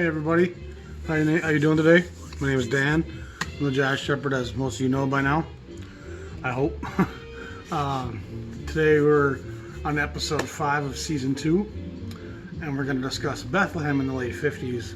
Hey everybody, how you doing today? My name is Dan. I'm the Jazz Shepherd, as most of you know by now, I hope. Today we're on episode 5 of season 2, and we're going to discuss Bethlehem in the late 50s.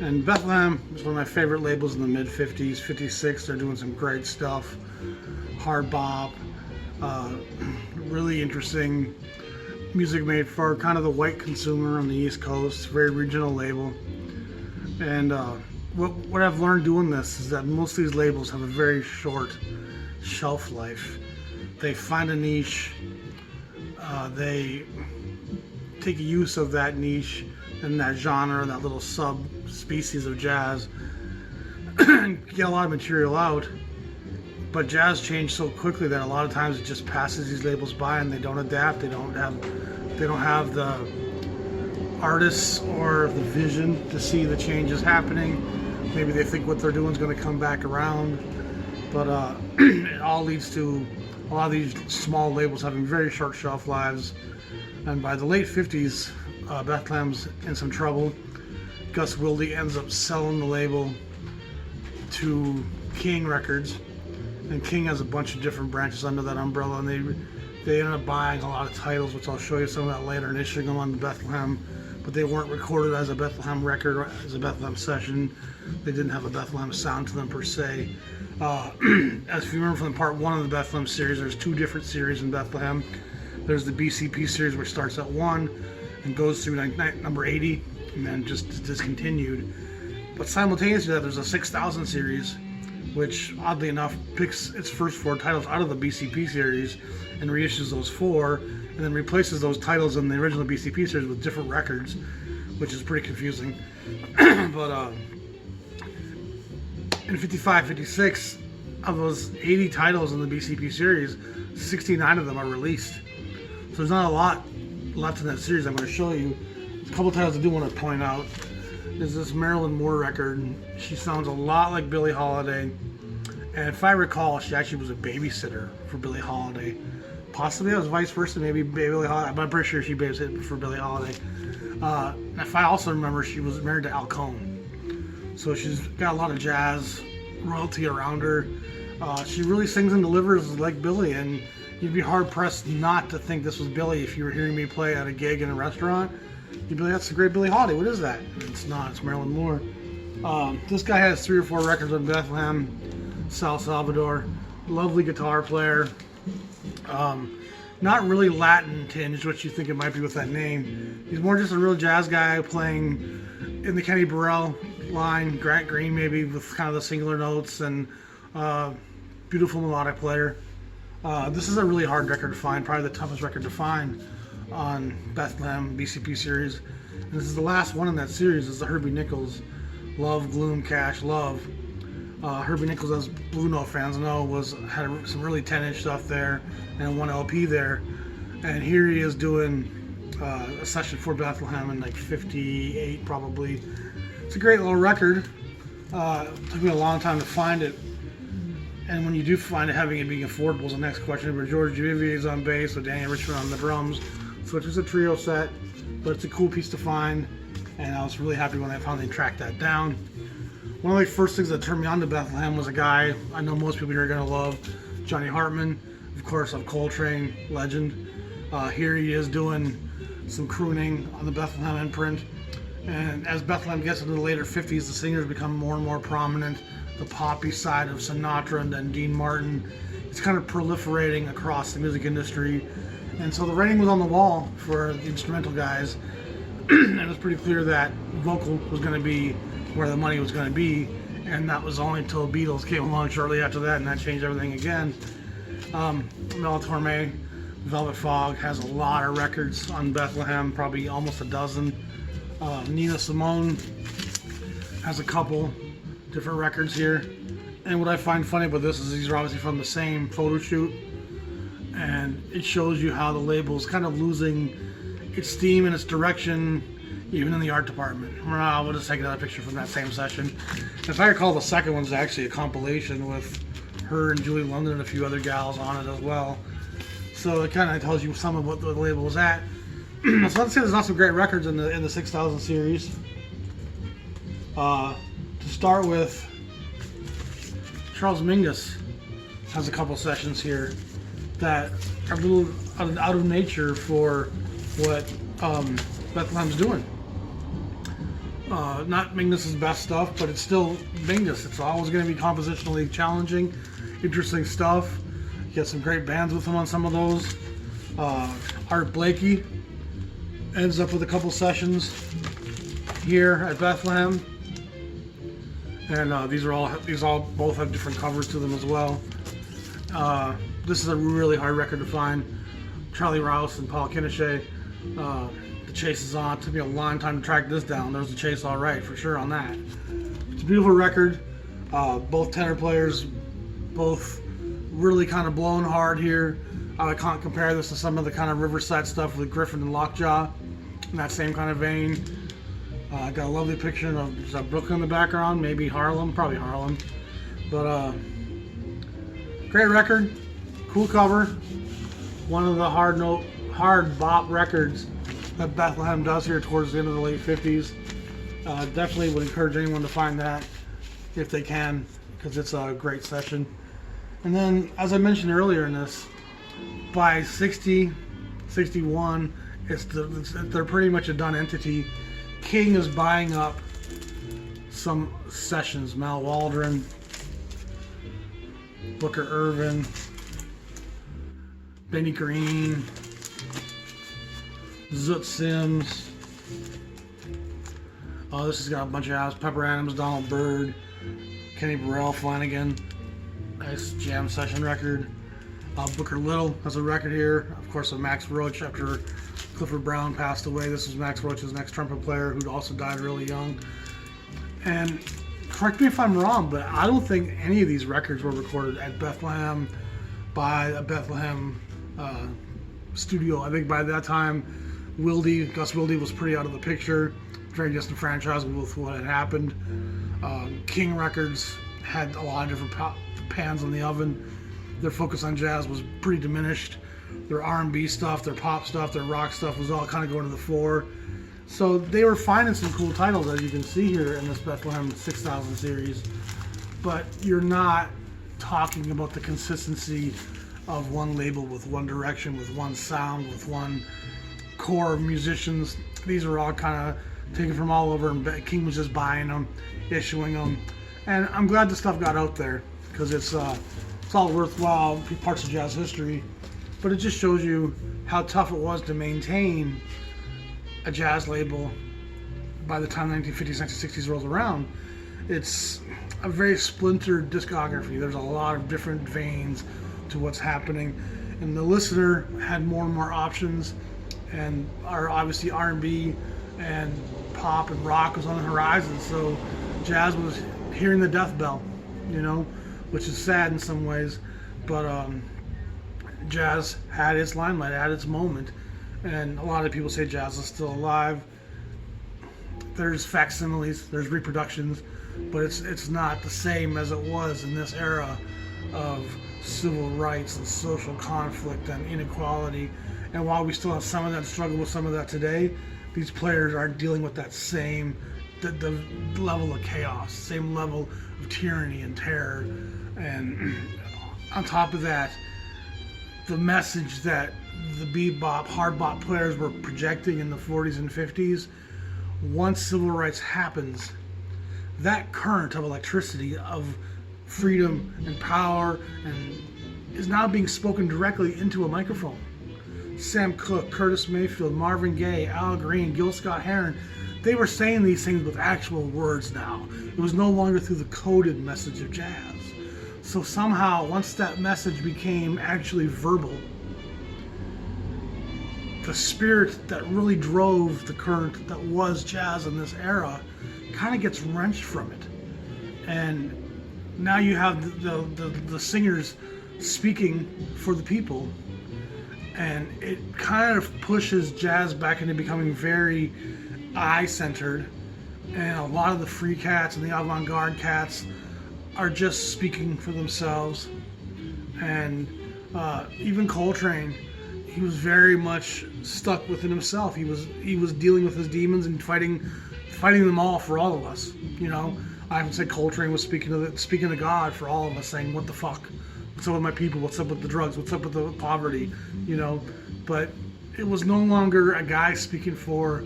And Bethlehem is one of my favorite labels in the mid 50s, 56. They're doing some great stuff, hard bop, really interesting music made for kind of the white consumer on the East Coast, very regional label. And what I've learned doing this is that most of these labels have a very short shelf life. They find a niche, they take use of that niche and that genre, that little subspecies of jazz, and get a lot of material out. But jazz changed so quickly that a lot of times it just passes these labels by and they don't adapt. They don't have the artists or the vision to see the changes happening. Maybe they think what they're doing is going to come back around. But it all leads to a lot of these small labels having very short shelf lives. And by the late 50s, Bethlehem's in some trouble. Gus Wilde ends up selling the label to King Records. And King has a bunch of different branches under that umbrella, and they ended up buying a lot of titles, which I'll show you some of that later, and issuing them on the Bethlehem, but they weren't recorded as a Bethlehem record or as a Bethlehem session. They didn't have a Bethlehem sound to them per se. As if you remember from part 1 of the Bethlehem series, there's 2 different series in Bethlehem. There's the BCP series, which starts at 1 and goes through number 80, and then just discontinued. But simultaneously to that, there's a 6000 series, which oddly enough picks its first 4 titles out of the BCP series and reissues those 4, and then replaces those titles in the original BCP series with different records, which is pretty confusing. But in 55, 56, of those 80 titles in the BCP series, 69 of them are released. So there's not a lot left in that series. I'm going to show you a couple titles I do want to point out. There's this Marilyn Moore record. She sounds a lot like Billie Holiday, and if I recall, she actually was a babysitter for Billie Holiday. Possibly it was vice versa, maybe Billie Holiday, but I'm pretty sure she babysitted for Billie Holiday. If I also remember, she was married to Al Cohn, so she's got a lot of jazz royalty around her. She really sings and delivers like Billie, and you'd be hard pressed not to think this was Billie if you were hearing me play at a gig in a restaurant. You'd be like, that's the great Billie Holiday. What is that? And it's not. It's Marilyn Moore. This guy has 3 or 4 records on Bethlehem, Salvador. Lovely guitar player. Not really Latin tinged, which you think it might be with that name. He's more just a real jazz guy playing in the Kenny Burrell line, Grant Green maybe, with kind of the singular notes, and beautiful melodic player. This is a really hard record to find, probably the toughest record to find on Bethlehem BCP series, and this is the last one in that series. Is the Herbie Nichols Love, Gloom, Cash, Love. Herbie Nichols, as Blue Note fans know, had some really 10-inch stuff there and 1 LP there, and here he is doing a session for Bethlehem in like 58 probably. It's a great little record. It took me a long time to find it, and when you do find it, having it being affordable is the next question. But George Duvivier is on bass with Danny Richmond on the drums. So it's just a trio set, but it's a cool piece to find, and I was really happy when I finally tracked that down. One of the first things that turned me on to Bethlehem was a guy I know most people here are going to love, Johnny Hartman, of course, of Coltrane, legend. Here he is doing some crooning on the Bethlehem imprint, and as Bethlehem gets into the later 50s, the singers become more and more prominent. The poppy side of Sinatra and then Dean Martin, it's kind of proliferating across the music industry. And so the writing was on the wall for the instrumental guys, and it was pretty clear that vocal was going to be where the money was going to be, and that was only until Beatles came along shortly after that, and that changed everything again. Mel Torme, Velvet Fog, has a lot of records on Bethlehem, probably almost a dozen. Nina Simone has a couple different records here, and what I find funny about this is these are obviously from the same photo shoot, and it shows you how the label is kind of losing its steam and its direction, even in the art department. We'll just take another picture from that same session. If I recall, the second one's actually a compilation with her and Julie London and a few other gals on it as well. So it kind of tells you some of what the label is at. So let's say there's not some great records in the 6000 series. To start with, Charles Mingus has a couple sessions here that are a little out of nature for what Bethlehem's doing. Not Mingus's best stuff, but it's still Mingus. It's always going to be compositionally challenging, interesting stuff. You get some great bands with him on some of those. Art Blakey ends up with a couple sessions here at Bethlehem, and these all both have different covers to them as well. This is a really hard record to find. Charlie Rouse and Paul Kinechet. The Chase is on. It took me a long time to track this down. There was a Chase all right for sure on that. It's a beautiful record. Both tenor players, both really kind of blowing hard here. I can't compare this to some of the kind of Riverside stuff with Griffin and Lockjaw in that same kind of vein. Got a lovely picture of Brooklyn in the background, maybe Harlem, probably Harlem. But great record, cool cover. One of the hard bop records that Bethlehem does here towards the end of the late 50s. Definitely would encourage anyone to find that if they can, because it's a great session. And then, as I mentioned earlier in this, by 60, 61, they're pretty much a done entity. King is buying up some sessions. Mal Waldron, Booker Irvin, Benny Green, Zoot Sims. Oh, this has got a bunch of house. Pepper Adams, Donald Byrd, Kenny Burrell, Flanagan. Nice jam session record. Booker Little has a record here, of course, of Max Roach after Clifford Brown passed away. This was Max Roach's next trumpet player, who also died really young. And correct me if I'm wrong, but I don't think any of these records were recorded at Bethlehem by a Bethlehem studio. I think by that time, Gus Wilde was pretty out of the picture, very disenfranchised with what had happened. King Records had a lot of different pans in the oven. Their focus on jazz was pretty diminished. Their R&B stuff, their pop stuff, their rock stuff was all kind of going to the fore. So they were finding some cool titles, as you can see here in this Bethlehem 6000 series. But you're not talking about the consistency of one label with one direction, with one sound, with one core of musicians. These are all kind of taken from all over, and King was just buying them, issuing them. And I'm glad the stuff got out there, because it's all worthwhile parts of jazz history. But it just shows you how tough it was to maintain a jazz label by the time the 1950s, 1960s rolls around. It's a very splintered discography. There's a lot of different veins to what's happening, and the listener had more and more options, and obviously R&B and pop and rock was on the horizon, so jazz was hearing the death bell, which is sad in some ways, but jazz had its limelight, had its moment, and a lot of people say jazz is still alive. There's facsimiles, there's reproductions, but it's not the same as it was in this era of civil rights and social conflict and inequality. And while we still have some of that, struggle with some of that today, these players aren't dealing with that same the level of chaos, same level of tyranny and terror. And on top of that, the message that the bebop, hard bop players were projecting in the 40s and 50s, once civil rights happens, that current of electricity, of freedom and power, and is now being spoken directly into a microphone. Sam Cooke, Curtis Mayfield, Marvin Gaye, Al Green, Gil Scott-Heron, they were saying these things with actual words now. It was no longer through the coded message of jazz. So somehow, once that message became actually verbal, the spirit that really drove the current that was jazz in this era kind of gets wrenched from it. And now you have the singers speaking for the people, and it kind of pushes jazz back into becoming very eye-centered, and a lot of the free cats and the avant-garde cats are just speaking for themselves. And even Coltrane, he was very much stuck within himself. He was dealing with his demons and fighting them all for all of us. You know, I often say Coltrane was speaking to God for all of us, saying, "What the fuck? What's up with my people? What's up with the drugs? What's up with the poverty?" You know, but it was no longer a guy speaking for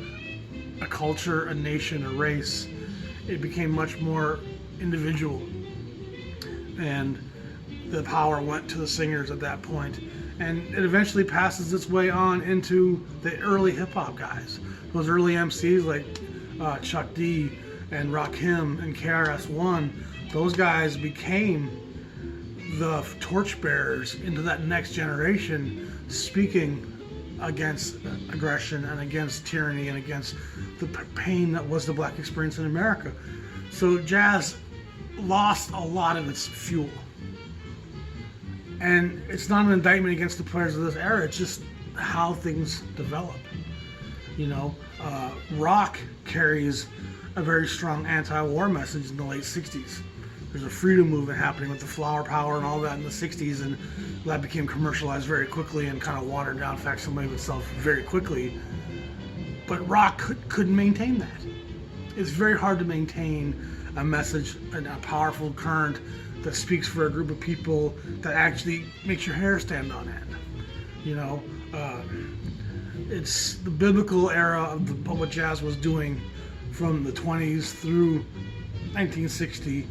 a culture, a nation, a race. It became much more individual, and the power went to the singers at that point. And it eventually passes its way on into the early hip-hop guys. Those early MCs like Chuck D and Rakim and KRS-One, those guys became the torchbearers into that next generation, speaking against aggression and against tyranny and against the pain that was the black experience in America. So jazz lost a lot of its fuel. And it's not an indictment against the players of this era, it's just how things develop. You know, rock carries a very strong anti-war message in the late 60s. There's a freedom movement happening with the flower power and all that in the 60s, and that became commercialized very quickly and kind of watered down, facsimile of itself very quickly. But rock couldn't maintain that. It's very hard to maintain a message and a powerful current that speaks for a group of people that actually makes your hair stand on end. You know, it's the biblical era of what jazz was doing from the 20s through 1960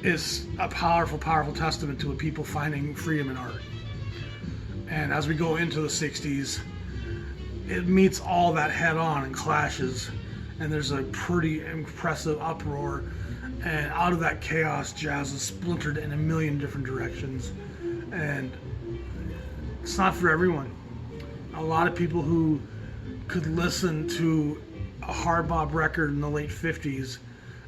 is a powerful, powerful testament to a people finding freedom in art. And as we go into the 60s, it meets all that head on and clashes, and there's a pretty impressive uproar. And out of that chaos, jazz is splintered in a million different directions. And it's not for everyone. A lot of people who could listen to a hard bop record in the late 50s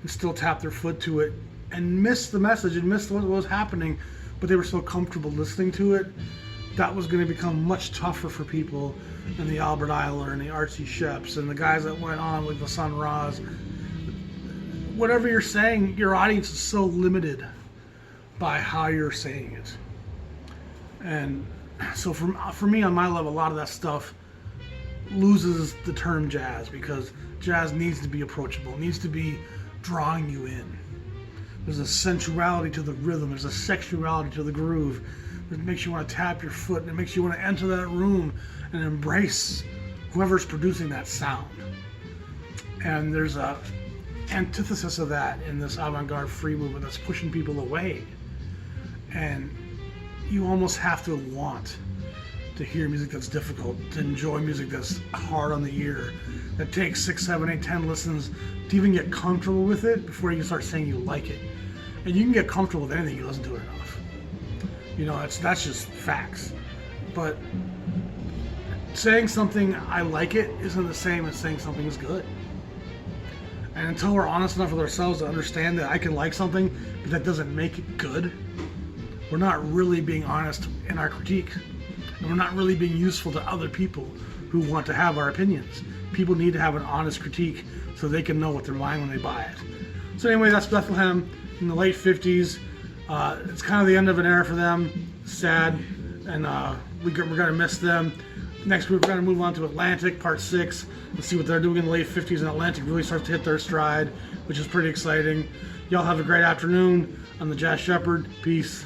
and still tap their foot to it and miss the message and miss what was happening, but they were so comfortable listening to it, that was going to become much tougher for people than the Albert Eiler and the Archie Sheps and the guys that went on with the Sun Ra's. Whatever you're saying, your audience is so limited by how you're saying it. And so for me, on my level, a lot of that stuff loses the term jazz, because jazz needs to be approachable. It needs to be drawing you in. There's a sensuality to the rhythm. There's a sexuality to the groove. It makes you want to tap your foot, and it makes you want to enter that room and embrace whoever's producing that sound. And there's a antithesis of that in this avant-garde free movement that's pushing people away. And you almost have to want to hear music that's difficult, to enjoy music that's hard on the ear, that takes 6, 7, 8, 10 listens to even get comfortable with it before you start saying you like it. And you can get comfortable with anything you listen to it enough. You know, that's just facts. But saying something I like it isn't the same as saying something is good. And until we're honest enough with ourselves to understand that I can like something, but that doesn't make it good, we're not really being honest in our critique. And we're not really being useful to other people who want to have our opinions. People need to have an honest critique so they can know what they're buying when they buy it. So anyway, that's Bethlehem in the late 50s. It's kind of the end of an era for them. Sad, and we're going to miss them. Next week, we're going to move on to Atlantic, Part 6, and see what they're doing in the late 50s, and Atlantic really starts to hit their stride, which is pretty exciting. Y'all have a great afternoon. I'm the Jazz Shepherd. Peace.